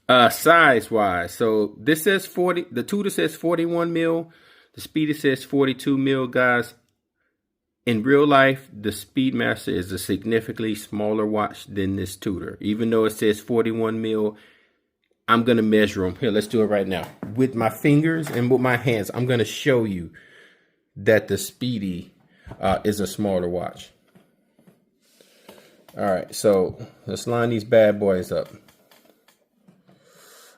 Size wise, so this says 40. The Tudor says 41 mil. The Speedy says 42 mil, guys. In real life, the Speedmaster is a significantly smaller watch than this Tudor. Even though it says 41 mil, I'm going to measure them. Here, let's do it right now. With my fingers and with my hands, I'm going to show you that the Speedy is a smaller watch. All right, so let's line these bad boys up.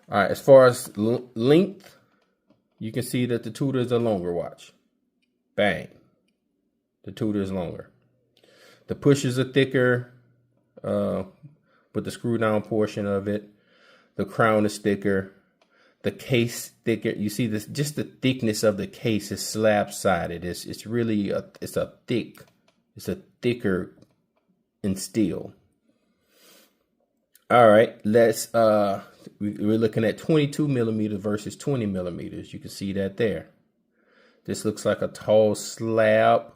All right, as far as length, you can see that the Tudor is a longer watch. Bang. The Tudor is longer. The pushes are thicker with the screw down portion of it. The crown is thicker. The case thicker. You see this, just the thickness of the case is slab sided. It's really it's a thicker in steel. All right, let's we're looking at 22 millimeters versus 20 millimeters. You can see that there. This looks like a tall slab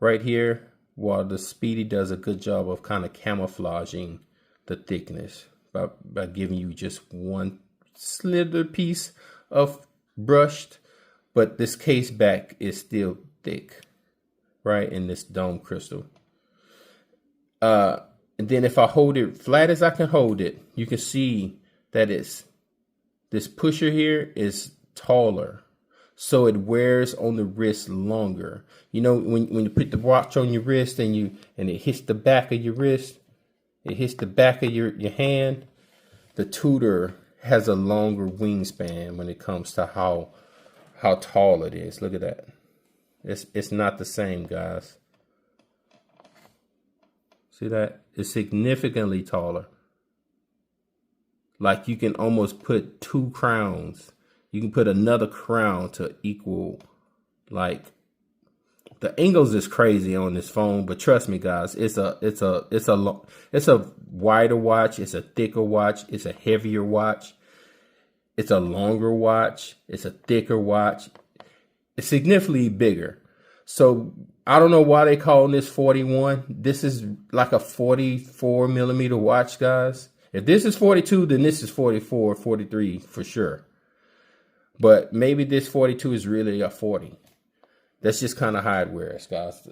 right here, while the Speedy does a good job of kind of camouflaging the thickness by giving you just one slither piece of brushed, but this case back is still thick, right, in this dome crystal. And then if I hold it flat as I can hold it, you can see that this pusher here is taller. So it wears on the wrist longer. You know, when you put the watch on your wrist and it hits the back of your wrist, it hits the back of your hand, the Tudor has a longer wingspan when it comes to how tall it is. Look at that. It's not the same, guys. See that? It's significantly taller. Like you can almost put two crowns. You can put another crown to equal, like, the angles is crazy on this phone, but trust me, guys, it's a wider watch, it's a thicker watch, it's a heavier watch, it's a longer watch, it's a thicker watch, it's significantly bigger. So I don't know why they call this 41. This is like a 44 millimeter watch, guys. If this is 42, then this is 44, 43 for sure. But maybe this 42 is really a 40. That's just kind of how it wears, guys.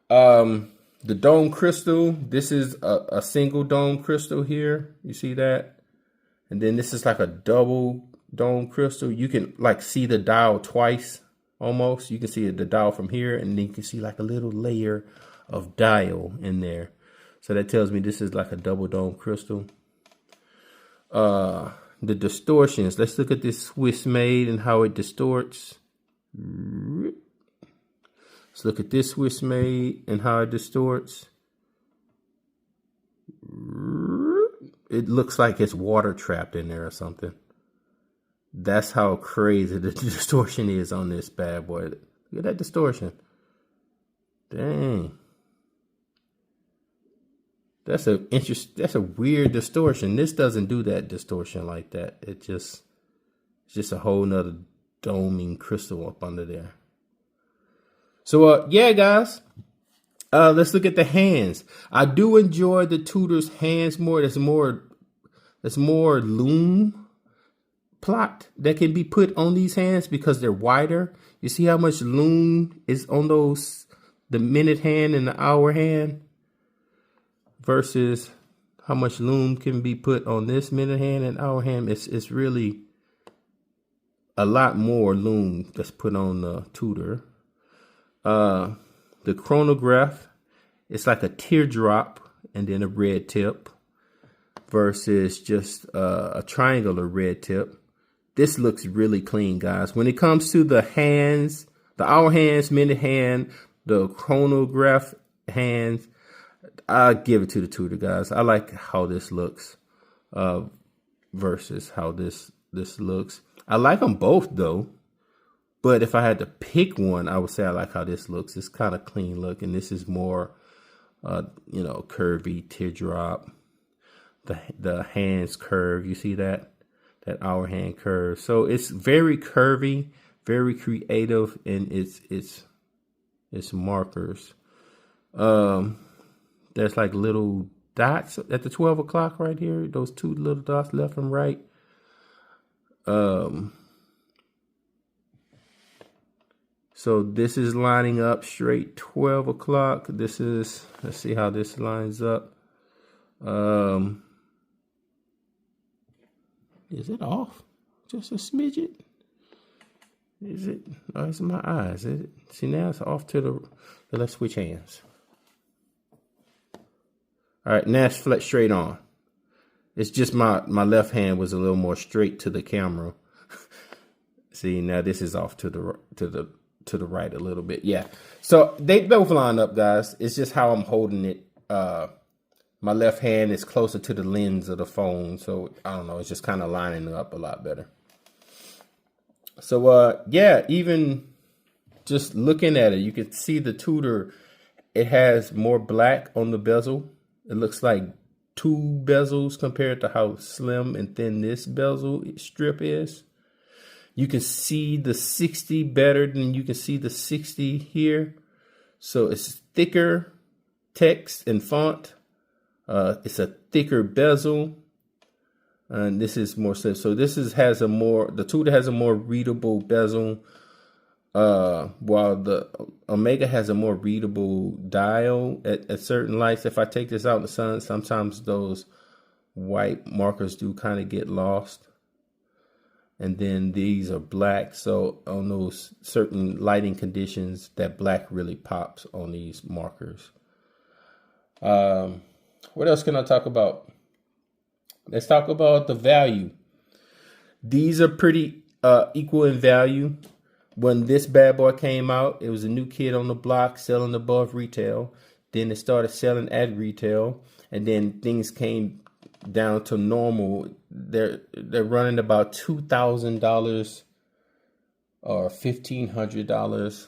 The dome crystal, this is a single dome crystal here. You see that? And then this is like a double dome crystal. You can like see the dial twice almost. You can see the dial from here, and then you can see like a little layer of dial in there. So that tells me this is like a double dome crystal. The distortions. Let's look at this Swiss made and how it distorts. Let's look at this Swiss made and how it distorts. It looks like it's water trapped in there or something. That's how crazy the distortion is on this bad boy. Look at that distortion. Dang. That's a weird distortion. This doesn't do that distortion like that. It's just a whole nother doming crystal up under there. So yeah, guys. Let's look at the hands. I do enjoy the Tudor's hands more. There's more lume plot that can be put on these hands because they're wider. You see how much lume is on the minute hand and the hour hand versus how much lume can be put on this minute hand and hour hand. It's really a lot more lume that's put on the Tudor. The chronograph, it's like a teardrop and then a red tip versus just a triangular red tip. This looks really clean, guys. When it comes to the hands, the hour hands, minute hand, the chronograph hands, I give it to the Tudor, guys. I like how this looks versus how this looks. I like them both though. But if I had to pick one, I would say I like how this looks. It's kind of clean look, and this is more, curvy teardrop. The hands curve. You see that hour hand curve. So it's very curvy, very creative in its markers. There's like little dots at the 12 o'clock right here. Those two little dots left and right. So this is lining up straight 12 o'clock. This is, let's see how this lines up. Is it off? Just a smidget? Is it? Oh, it's my eyes. Is it? See, now it's off to the, let's switch hands. All right, now it's flat straight on. It's just my left hand was a little more straight to the camera. See, now this is off to the right a little bit. Yeah. So they both line up, guys. It's just how I'm holding it. My left hand is closer to the lens of the phone, so I don't know. It's just kind of lining up a lot better. So yeah, even just looking at it, you can see the TUDOR. It has more black on the bezel. It looks like two bezels compared to how slim and thin this bezel strip is. You can see the 60 better than you can see the 60 here. So it's thicker text and font. It's a thicker bezel. And this is more so this is has a more, the TUDOR has a more readable bezel, while the Omega has a more readable dial at certain lights. If I take this out in the sun, sometimes those white markers do kind of get lost. And then these are black, so on those certain lighting conditions, that black really pops on these markers. What else can I talk about? Let's talk about the value. These are pretty equal in value. When this bad boy came out, it was a new kid on the block selling above retail. Then it started selling at retail, and then things came down to normal. They're running about $2,000 or $1,500.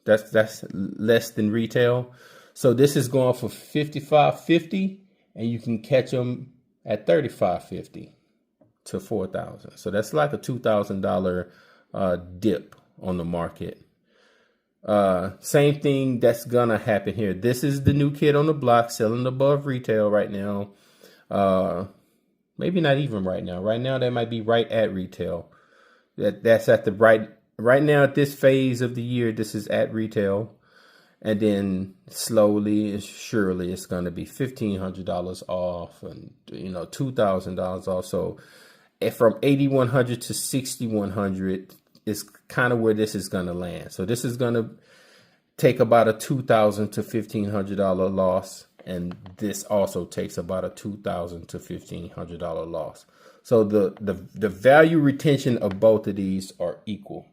That's less than retail. So this is going for $5,550, and you can catch them at $3,550 to $4,000. So that's like a $2,000 dip on the market. Same thing that's gonna happen here. This is the new kid on the block selling above retail right now. Maybe not even right now. Right now, they might be right at retail. That's at the right now at this phase of the year. This is at retail. And then slowly and surely it's going to be $1,500 off, and $2,000 off. So from 8,100 to 6,100 is kind of where this is going to land. So this is going to take about a $2,000 to $1,500 loss, and this also takes about a $2,000 to $1,500 loss. So the value retention of both of these are equal.